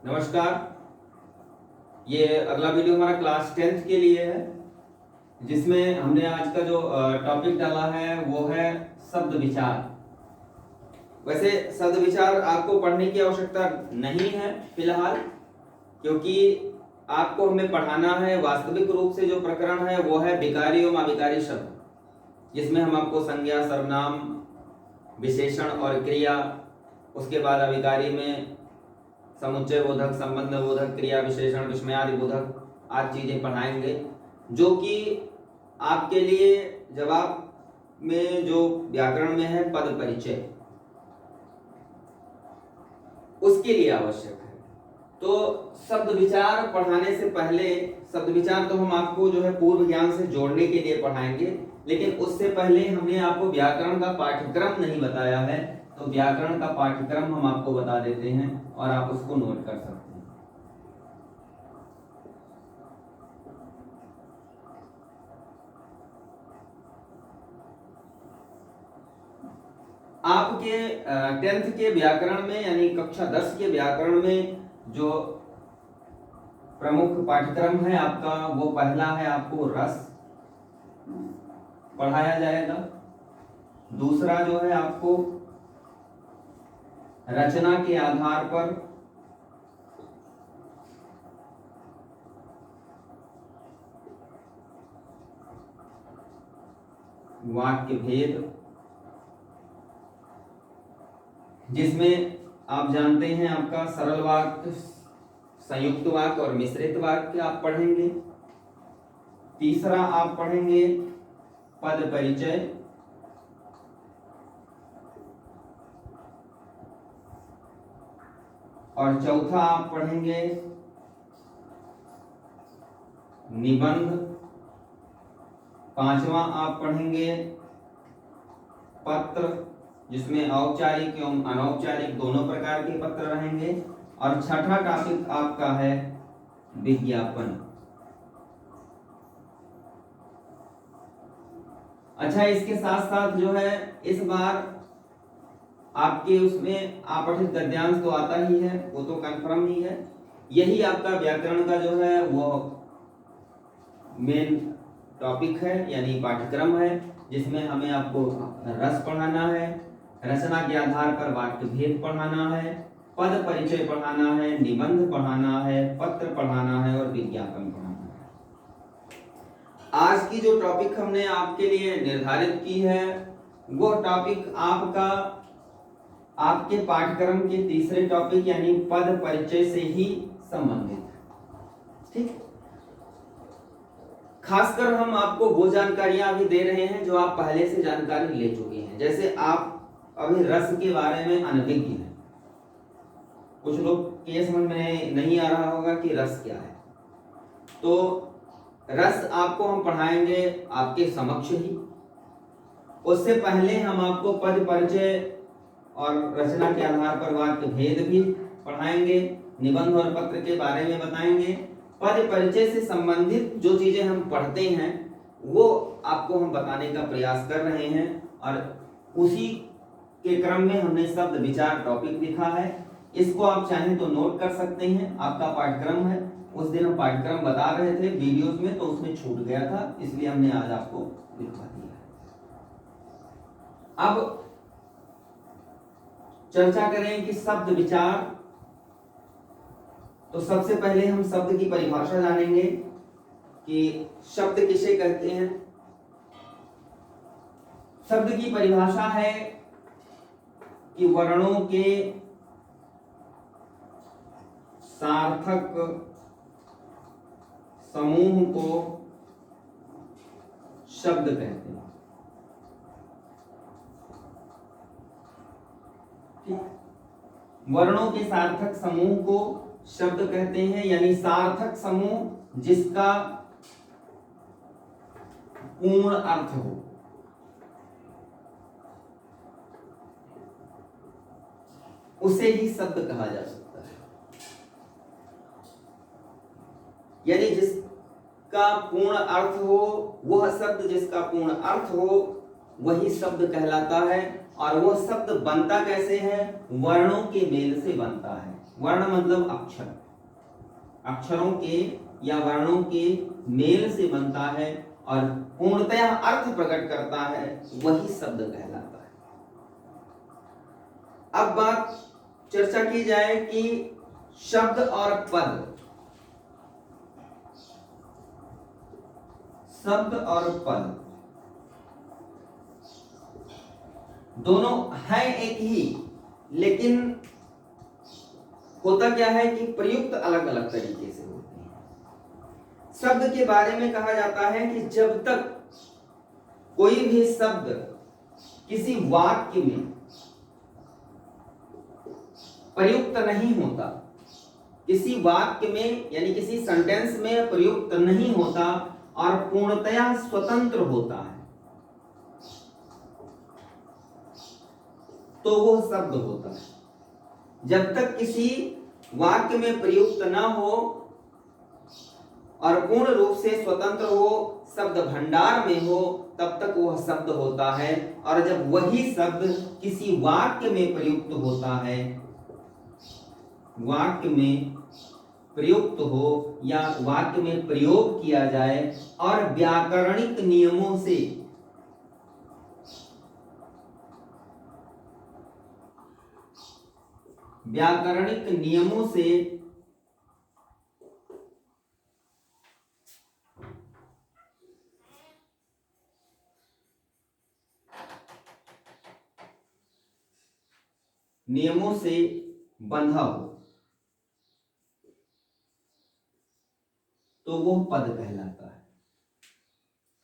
नमस्कार। ये अगला वीडियो हमारा क्लास 10th के लिए है, जिसमें हमने आज का जो टॉपिक डाला है वो है शब्द विचार। वैसे शब्द विचार आपको पढ़ने की आवश्यकता नहीं है फिलहाल, क्योंकि आपको हमें पढ़ाना है वास्तविक रूप से जो प्रकरण है वो है विकारी एवं अविकारी शब्द, जिसमें हम आपको संज्ञा, सर्वनाम, विशेषण और क्रिया, उसके बाद अविकारी में समुच्चय बोधक, संबंध बोधक, क्रिया विशेषण, विस्मयादि बोधक आदि चीजें पढ़ाएंगे, जो कि आपके लिए जवाब में जो व्याकरण में है पद परिचय, उसके लिए आवश्यक है। तो शब्द विचार पढ़ाने से पहले, शब्द विचार तो हम आपको जो है पूर्व ज्ञान से जोड़ने के लिए पढ़ाएंगे, लेकिन उससे पहले हमने आपको व्याकरण का पाठ्यक्रम नहीं बताया है, तो व्याकरण का पाठ्यक्रम हम आपको बता देते हैं और आप उसको नोट कर सकते हैं। आपके 10th के व्याकरण में यानी कक्षा 10 के व्याकरण में जो प्रमुख पाठ्यक्रम है आपका, वो पहला है आपको रस पढ़ाया जाएगा। दूसरा जो है आपको रचना के आधार पर वाक्य भेद, जिसमें आप जानते हैं आपका सरल वाक्य, संयुक्त वाक्य और मिश्रित वाक्य आप पढ़ेंगे। तीसरा आप पढ़ेंगे पद परिचय, और चौथा आप पढ़ेंगे निबंध। पांचवा आप पढ़ेंगे पत्र, जिसमें औपचारिक एवं अनौपचारिक दोनों प्रकार के पत्र रहेंगे। और छठा टॉपिक आपका है विज्ञापन। अच्छा, इसके साथ साथ जो है इस बार आपके उसमें आपठित गद्यांश तो आता ही है, वो तो कंफर्म ही है। यही आपका व्याकरण का जो है वो मेन टॉपिक है यानी पाठ्यक्रम है, जिसमें हमें आपको रस पढ़ाना है, रचना के आधार पर वाक्य भेद पढ़ाना है, पद परिचय पढ़ाना है, निबंध पढ़ाना है, पत्र पढ़ाना है और विज्ञापन पढ़ाना है। आज की जो टॉपिक हमने आपके लिए निर्धारित की है वो टॉपिक आपका आपके पाठ्यक्रम के तीसरे टॉपिक यानी पद परिचय से ही संबंधित है। ठीक, खासकर हम आपको वो जानकारियां अभी दे रहे हैं जो आप पहले से जानकारी ले चुके हैं। जैसे आप अभी रस के बारे में अनभिज्ञ हैं, कुछ लोग ये समझ में नहीं आ रहा होगा कि रस क्या है, तो रस आपको हम पढ़ाएंगे आपके समक्ष ही। उससे पहले हम आपको पद परिचय और रचना के आधार पर वाक्य भेद भी पढ़ाएंगे, निबंध और पत्र के बारे में बताएंगे। पद परिचय से संबंधित जो चीजें हम पढ़ते हैं वो आपको हम बताने का प्रयास कर रहे हैं, और उसी के क्रम में हमने शब्द विचार टॉपिक लिखा है। इसको आप चाहें तो नोट कर सकते हैं, आपका पाठ्यक्रम है। उस दिन हम पाठ्यक्रम बता रहे थे वीडियोस में, तो उसमें छूट गया था, इसलिए हमने आज आपको लिखवा दिया है। अब चर्चा करें कि शब्द विचार, तो सबसे पहले हम शब्द की परिभाषा जानेंगे कि शब्द किसे कहते हैं। शब्द की परिभाषा है कि वर्णों के सार्थक समूह को शब्द कहते हैं। वर्णों के सार्थक समूह को शब्द कहते हैं, यानी सार्थक समूह जिसका पूर्ण अर्थ हो, उसे ही शब्द कहा जा सकता है। यानी जिसका पूर्ण अर्थ हो, वह शब्द जिसका पूर्ण अर्थ हो वही शब्द कहलाता है। और वो शब्द बनता कैसे है? वर्णों के मेल से बनता है। वर्ण मतलब अक्षर, अक्षरों के या वर्णों के मेल से बनता है और पूर्णतया अर्थ प्रकट करता है, वही शब्द कहलाता है। अब बात चर्चा की जाए कि शब्द और पद, शब्द और पद दोनों हैं एक ही, लेकिन होता क्या है कि प्रयुक्त अलग अलग तरीके से होते हैं। शब्द के बारे में कहा जाता है कि जब तक कोई भी शब्द किसी वाक्य में प्रयुक्त नहीं होता, किसी वाक्य में यानी किसी सेंटेंस में प्रयुक्त नहीं होता और पूर्णतया स्वतंत्र होता है, तो वो शब्द होता है। जब तक किसी वाक्य में प्रयुक्त न हो और पूर्ण रूप से स्वतंत्र हो, शब्द भंडार में हो, तब तक वह शब्द होता है। और जब वही शब्द किसी वाक्य में प्रयुक्त होता है, वाक्य में प्रयुक्त हो या वाक्य में प्रयोग किया जाए और व्याकरणिक नियमों से नियमों से बंधा हो, तो वो पद कहलाता है।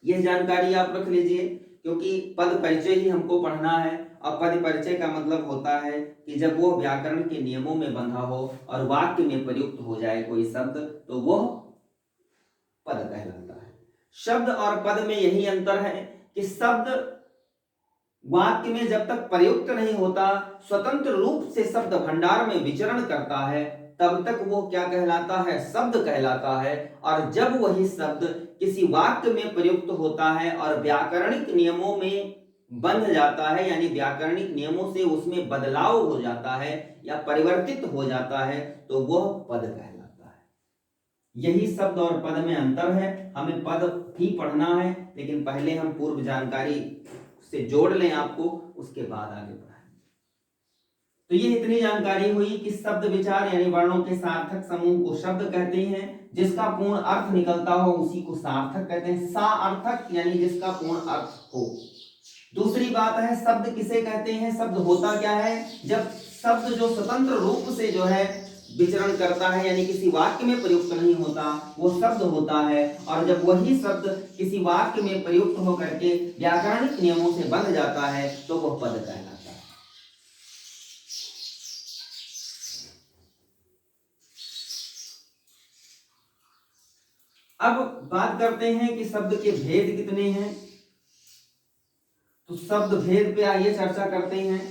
यह जानकारी आप रख लीजिए, क्योंकि पद परिचय ही हमको पढ़ना है। और पद परिचय का मतलब होता है कि जब वो व्याकरण के नियमों में बंधा हो और वाक्य में प्रयुक्त हो जाए कोई शब्द, तो वह पद कहलाता है। शब्द और पद में यही अंतर है कि शब्द वाक्य में जब तक प्रयुक्त नहीं होता, स्वतंत्र रूप से शब्द भंडार में विचरण करता है, तब तक वो क्या कहलाता है? शब्द कहलाता है। और जब वही शब्द किसी वाक्य में प्रयुक्त होता है और व्याकरणिक नियमों में बंध जाता है, यानी व्याकरणिक नियमों से उसमें बदलाव हो जाता है या परिवर्तित हो जाता है, तो वह पद कहलाता है। यही शब्द और पद में अंतर है। हमें पद ही पढ़ना है, लेकिन पहले हम पूर्व जानकारी से जोड़ लें आपको, उसके बाद आगे बढ़ाएं। तो ये इतनी जानकारी हुई कि शब्द विचार यानी वर्णों के सार्थक समूह को शब्द कहते हैं, जिसका पूर्ण अर्थ निकलता हो उसी को सार्थक कहते हैं। सार्थक यानी जिसका पूर्ण अर्थ हो। दूसरी बात है शब्द किसे कहते हैं? शब्द होता क्या है? जब शब्द जो स्वतंत्र रूप से जो है विचरण करता है, यानी किसी वाक्य में प्रयुक्त नहीं होता, वो शब्द होता है। और जब वही शब्द किसी वाक्य में प्रयुक्त होकर के व्याकरणिक नियमों से बंध जाता है, तो वह पद कहलाता है। अब बात करते हैं कि शब्द के भेद कितने हैं। तो शब्द भेद पे आइए चर्चा करते हैं,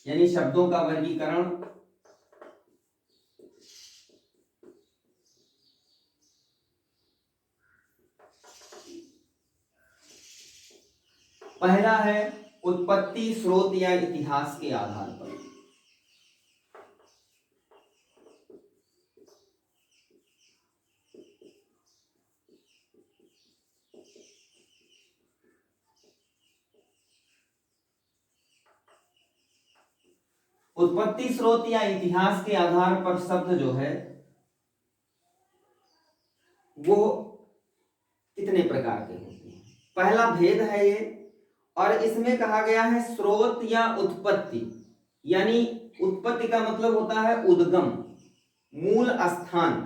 यानी शब्दों का वर्गीकरण। पहला है उत्पत्ति, स्रोत या इतिहास के आधार पर। उत्पत्ति, स्रोत या इतिहास के आधार पर शब्द जो है वो कितने प्रकार के होते हैं। पहला भेद है ये, और इसमें कहा गया है स्रोत या उत्पत्ति, यानी उत्पत्ति का मतलब होता है उद्गम, मूल स्थान,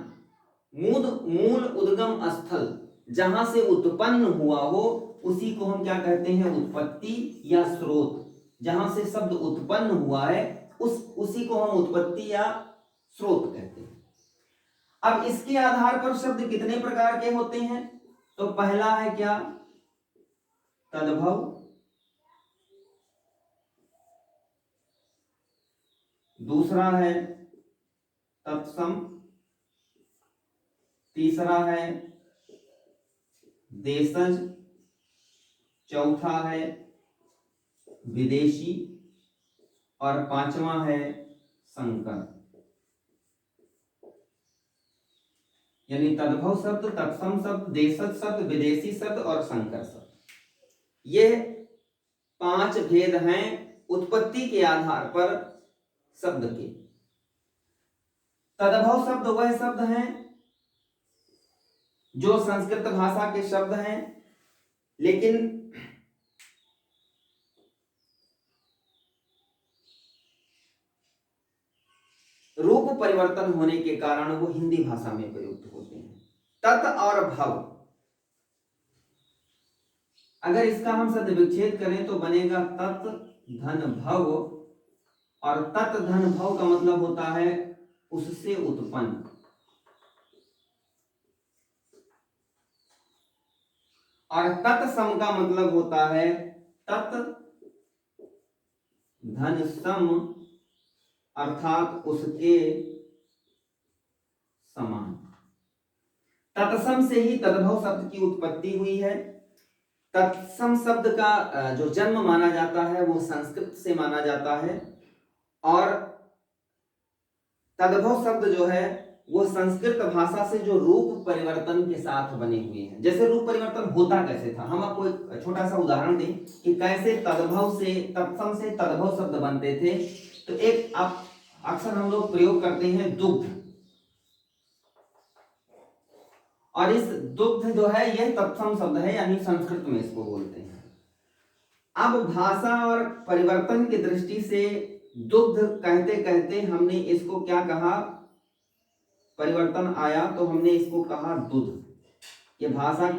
मूल उद्गम स्थल, जहां से उत्पन्न हुआ हो उसी को हम क्या कहते हैं? उत्पत्ति या स्रोत। जहां से शब्द उत्पन्न हुआ है उसी को हम उत्पत्ति या स्रोत कहते हैं। अब इसके आधार पर शब्द कितने प्रकार के होते हैं? तो पहला है क्या? तद्भव, दूसरा है तत्सम, तीसरा है देशज, चौथा है विदेशी और पांचवा है संकर। यानी तद्भव शब्द, तत्सम शब्द, देशज शब्द, विदेशी शब्द और संकर शब्द, ये 5 भेद हैं उत्पत्ति के आधार पर शब्द के। तद्भव शब्द वह शब्द हैं जो संस्कृत भाषा के शब्द हैं, लेकिन रूप परिवर्तन होने के कारण वो हिंदी भाषा में प्रयुक्त होते हैं। तत् और भव, अगर इसका हम शब्द विच्छेद करें तो बनेगा तत् धन भव, और तत् धन भव का मतलब होता है उससे उत्पन्न, और तत्सम का मतलब होता है तत् धन सम, अर्थात उसके समान। तत्सम से ही तद्भव शब्द की उत्पत्ति हुई है। तत्सम शब्द का जो जन्म माना जाता है वो संस्कृत से माना जाता है, और तद्भव शब्द जो है वो संस्कृत भाषा से जो रूप परिवर्तन के साथ बने हुए हैं। जैसे रूप परिवर्तन होता कैसे था, हम आपको एक छोटा सा उदाहरण दें कि कैसे तद्भव से, तत्सम से तद्भव शब्द बनते थे। तो एक आप अक्सर हम लोग प्रयोग करते हैं दुग्ध, और इस दुग्ध जो है यह तत्सम शब्द है, यानी संस्कृत में इसको बोलते हैं। अब भाषा और परिवर्तन की दृष्टि से दुग्ध कहते कहते हमने इसको क्या कहा, परिवर्तन आया तो हमने इसको कहा दूध। ये भाषा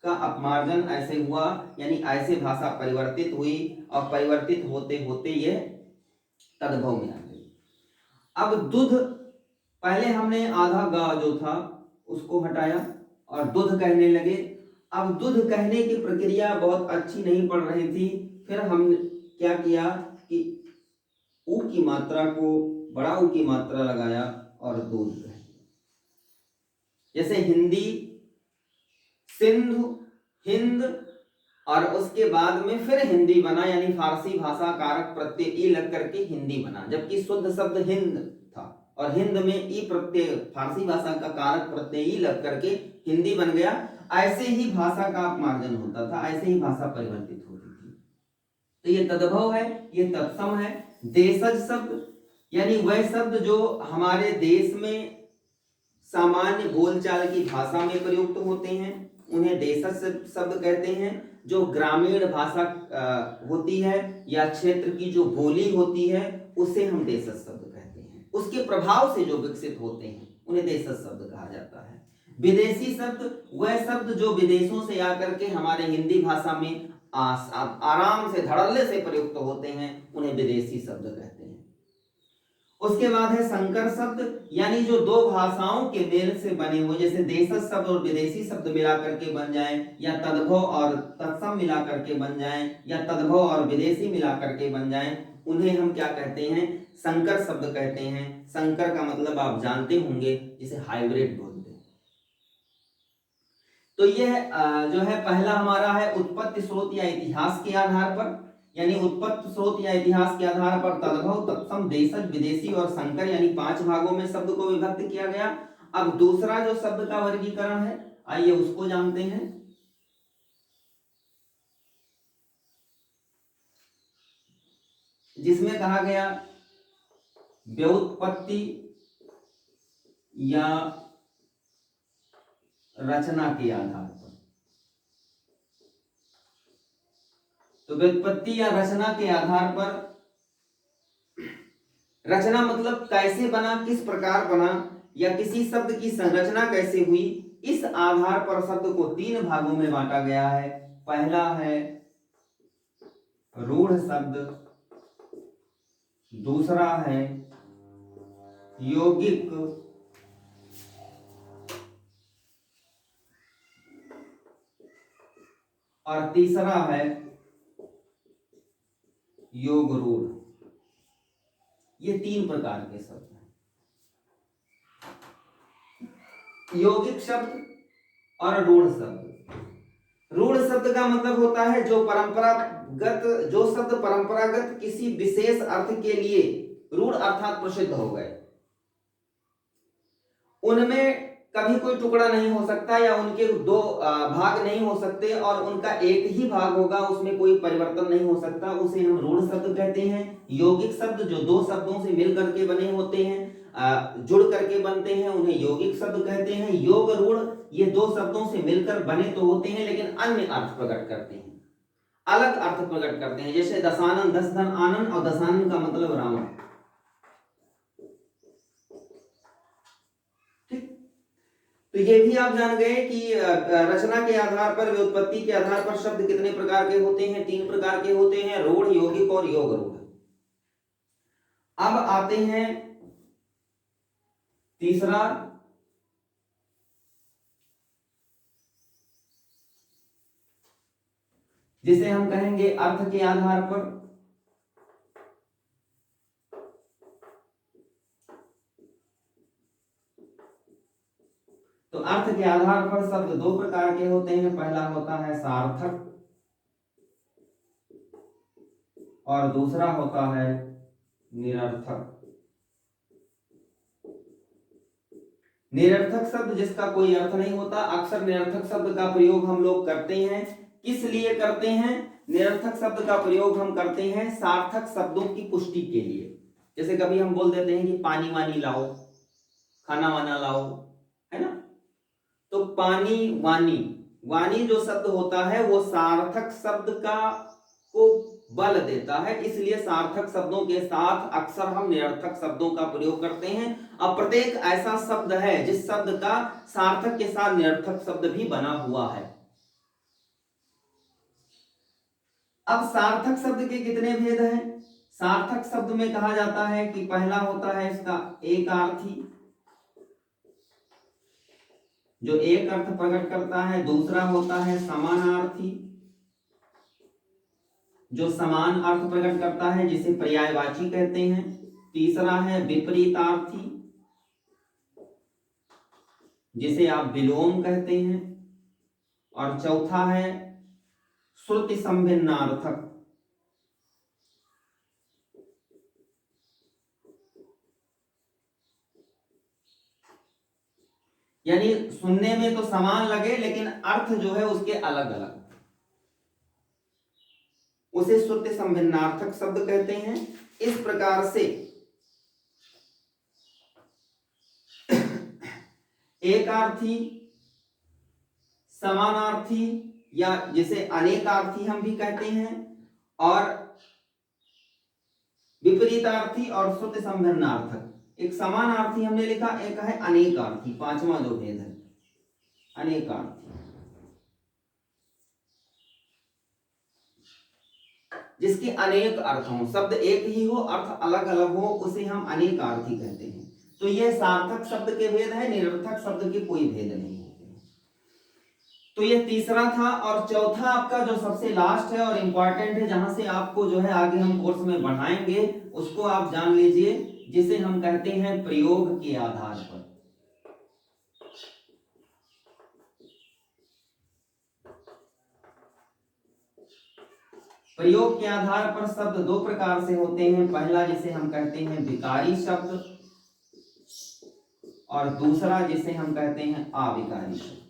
का अपमार्जन ऐसे हुआ, यानी ऐसे भाषा परिवर्तित हुई, और परिवर्तित होते होते ये तद्भव में आ गई। अब दूध, पहले हमने आधा गा जो था उसको हटाया और दूध कहने लगे। अब दूध कहने की प्रक्रिया बहुत अच्छी नहीं पड़ रही थी, फिर हमने क्या किया कि ऊ की मात्रा को, बड़ा ऊ की मात्रा लगाया और दूध कह। जैसे हिंदी, सिंधु, हिंद, और उसके बाद में फिर हिंदी बना, यानी फारसी भाषा कारक प्रत्यय ई लग करके हिंदी बना, जबकि शुद्ध शब्द हिंद था, और हिंद में ई प्रत्यय, फारसी भाषा का कारक प्रत्यय ई लग करके हिंदी बन गया। ऐसे ही भाषा का अपमार्जन होता था, ऐसे ही भाषा परिवर्तित होती थी। तो ये तद्भव है, ये तत्सम है। देशज शब्द यानी वह शब्द जो हमारे देश में सामान्य बोलचाल की भाषा में प्रयुक्त होते हैं, उन्हें देशज शब्द कहते हैं। जो ग्रामीण भाषा होती है या क्षेत्र की जो बोली होती है उसे हम देशज शब्द कहते हैं। उसके प्रभाव से जो विकसित होते हैं उन्हें देशज शब्द कहा जाता है। विदेशी शब्द वह शब्द जो विदेशों से आकर के हमारे हिंदी भाषा में आराम से, धड़ल्ले से प्रयुक्त होते हैं, उन्हें विदेशी शब्द कहते हैं। उसके बाद है संकर शब्द, यानी जो दो भाषाओं के मेल से बने हुए, जैसे देशज शब्द और विदेशी शब्द मिला करके बन जाए, या तद्भव और तत्सम मिला करके बन जाए, या तद्भव और विदेशी मिला करके बन जाए, उन्हें हम क्या कहते हैं, संकर शब्द कहते हैं। संकर का मतलब आप जानते होंगे, जिसे हाइब्रिड बोलते हैं। तो यह जो है पहला हमारा है उत्पत्ति, स्रोत या इतिहास के आधार पर, यानी उत्पत्ति, स्रोत या इतिहास के आधार पर तद्भव, तत्सम, देशज, विदेशी और संकर, यानी 5 भागों में शब्द को विभक्त किया गया। अब दूसरा जो शब्द का वर्गीकरण है, आइए उसको जानते हैं। जिसमें कहा गया व्युत्पत्ति या रचना के आधार पर। तो व्युत्पत्ति या रचना के आधार पर, रचना मतलब कैसे बना, किस प्रकार बना, या किसी शब्द की संरचना कैसे हुई, इस आधार पर शब्द को 3 भागों में बांटा गया है। पहला है रूढ़ शब्द, दूसरा है यौगिक, और तीसरा है योग रूढ़। ये 3 प्रकार के शब्द हैं। यौगिक शब्द और रूढ़ शब्द। रूढ़ शब्द का मतलब होता है जो परंपरा जो शब्द परंपरागत किसी विशेष अर्थ के लिए रूढ़ अर्थात प्रसिद्ध हो गए, उनमें कभी कोई टुकड़ा नहीं हो सकता या उनके दो भाग नहीं हो सकते और उनका एक ही भाग होगा, उसमें कोई परिवर्तन नहीं हो सकता, उसे हम रूढ़ शब्द कहते हैं। यौगिक शब्द जो दो शब्दों से मिल करके बने होते हैं, जुड़ करके बनते हैं, उन्हें यौगिक शब्द कहते हैं। योग रूढ़ ये दो शब्दों से मिलकर बने तो होते हैं लेकिन अन्य अर्थ प्रकट करते हैं, अलग अर्थ प्रकट करते हैं। जैसे दशानन, दस धन आनंद, और दशानन का मतलब रावण। तो ये भी आप जान गए कि रचना के आधार पर, व्युत्पत्ति के आधार पर शब्द कितने प्रकार के होते हैं, 3 प्रकार के होते हैं, रूढ़, यौगिक और योग रूढ़। अब आते हैं तीसरा, जिसे हम कहेंगे अर्थ के आधार पर। तो अर्थ के आधार पर शब्द दो प्रकार के होते हैं, पहला होता है सार्थक और दूसरा होता है निरर्थक। निरर्थक शब्द जिसका कोई अर्थ नहीं होता। अक्सर निरर्थक शब्द का प्रयोग हम लोग करते हैं, किस लिए करते हैं? निरर्थक शब्द का प्रयोग हम करते हैं सार्थक शब्दों की पुष्टि के लिए। जैसे कभी हम बोल देते हैं कि पानी वानी लाओ, खाना वाना लाओ, है ना। तो पानी वानी, वानी जो शब्द होता है वो सार्थक शब्द को बल देता है, इसलिए सार्थक शब्दों के साथ अक्सर हम निरर्थक शब्दों का प्रयोग करते हैं। अब प्रत्येक ऐसा शब्द है जिस शब्द का सार्थक के साथ निरर्थक शब्द भी बना हुआ है। अब सार्थक शब्द के कितने भेद हैं? सार्थक शब्द में कहा जाता है कि पहला होता है इसका एकार्थी, जो एक अर्थ प्रकट करता है। दूसरा होता है समानार्थी, जो समान अर्थ प्रकट करता है, जिसे पर्यायवाची कहते हैं। तीसरा है विपरीतार्थी, जिसे आप विलोम कहते हैं। और चौथा है श्रुति संभिन्नार्थक, यानी सुनने में तो समान लगे लेकिन अर्थ जो है उसके अलग अलग, उसे श्रुति संभिन्नार्थक शब्द कहते हैं। इस प्रकार से एकार्थी, समानार्थी या जिसे अनेकार्थी हम भी कहते हैं, और विपरीतार्थी और श्रुति संभिन्नार्थक। एक समानार्थी हमने लिखा, एक है अनेकार्थी, पांचवा जो भेद है अनेकार्थी, जिसके अनेक अर्थ हों, शब्द एक ही हो अर्थ अलग अलग हो, उसे हम अनेकार्थी कहते हैं। तो यह सार्थक शब्द के भेद है, निरर्थक शब्द के कोई भेद नहीं होते। तो ये तीसरा था। और चौथा आपका जो सबसे लास्ट है और इंपॉर्टेंट है, जहां से आपको जो है आगे हम कोर्स में बढ़ाएंगे, उसको आप जान लीजिए, जिसे हम कहते हैं प्रयोग के आधार पर। प्रयोग के आधार पर शब्द दो प्रकार से होते हैं, पहला जिसे हम कहते हैं विकारी शब्द और दूसरा जिसे हम कहते हैं अविकारी शब्द।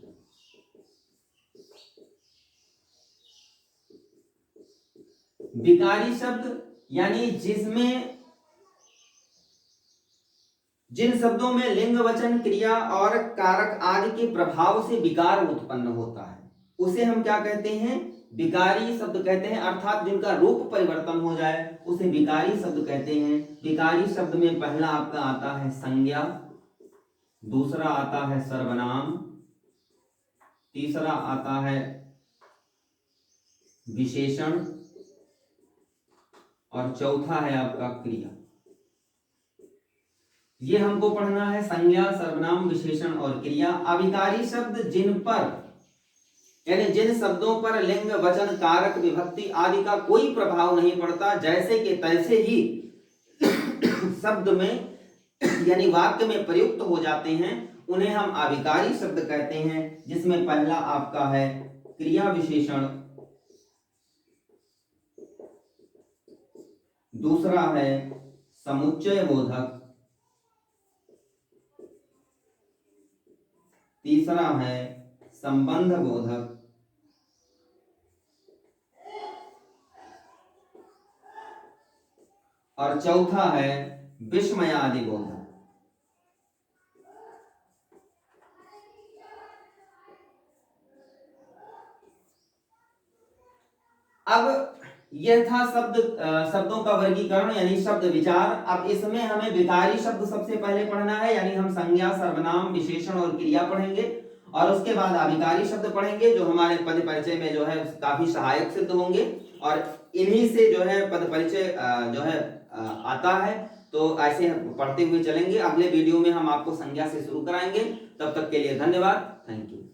विकारी शब्द यानी जिसमें, जिन शब्दों में लिंग वचन क्रिया और कारक आदि के प्रभाव से विकार उत्पन्न होता है, उसे हम क्या कहते हैं? विकारी शब्द कहते हैं। अर्थात जिनका रूप परिवर्तन हो जाए उसे विकारी शब्द कहते हैं। विकारी शब्द में पहला आपका आता है संज्ञा, दूसरा आता है सर्वनाम, तीसरा आता है विशेषण और चौथा है आपका क्रिया। ये हमको पढ़ना है, संज्ञा, सर्वनाम, विशेषण और क्रिया। अविकारी शब्द जिन पर, यानी जिन शब्दों पर लिंग वचन कारक विभक्ति आदि का कोई प्रभाव नहीं पड़ता, जैसे कि तैसे ही शब्द में यानी वाक्य में प्रयुक्त हो जाते हैं, उन्हें हम अविकारी शब्द कहते हैं। जिसमें पहला आपका है क्रिया विशेषण दूसरा है समुच्चय बोधक, तीसरा है संबंध बोधक, और चौथा है विस्मयादि बोधक। अब यह था शब्दों का वर्गीकरण यानी शब्द विचार। अब इसमें हमें विकारी शब्द सबसे पहले पढ़ना है, यानी हम संज्ञा, सर्वनाम, विशेषण और क्रिया पढ़ेंगे, और उसके बाद अविकारी शब्द पढ़ेंगे जो हमारे पद परिचय में जो है काफी सहायक सिद्ध होंगे, और इन्हीं से जो है पद परिचय जो है आता है। तो ऐसे पढ़ते हुए चलेंगे। अगले वीडियो में हम आपको संज्ञा से शुरू कराएंगे। तब तक के लिए धन्यवाद। Thank you.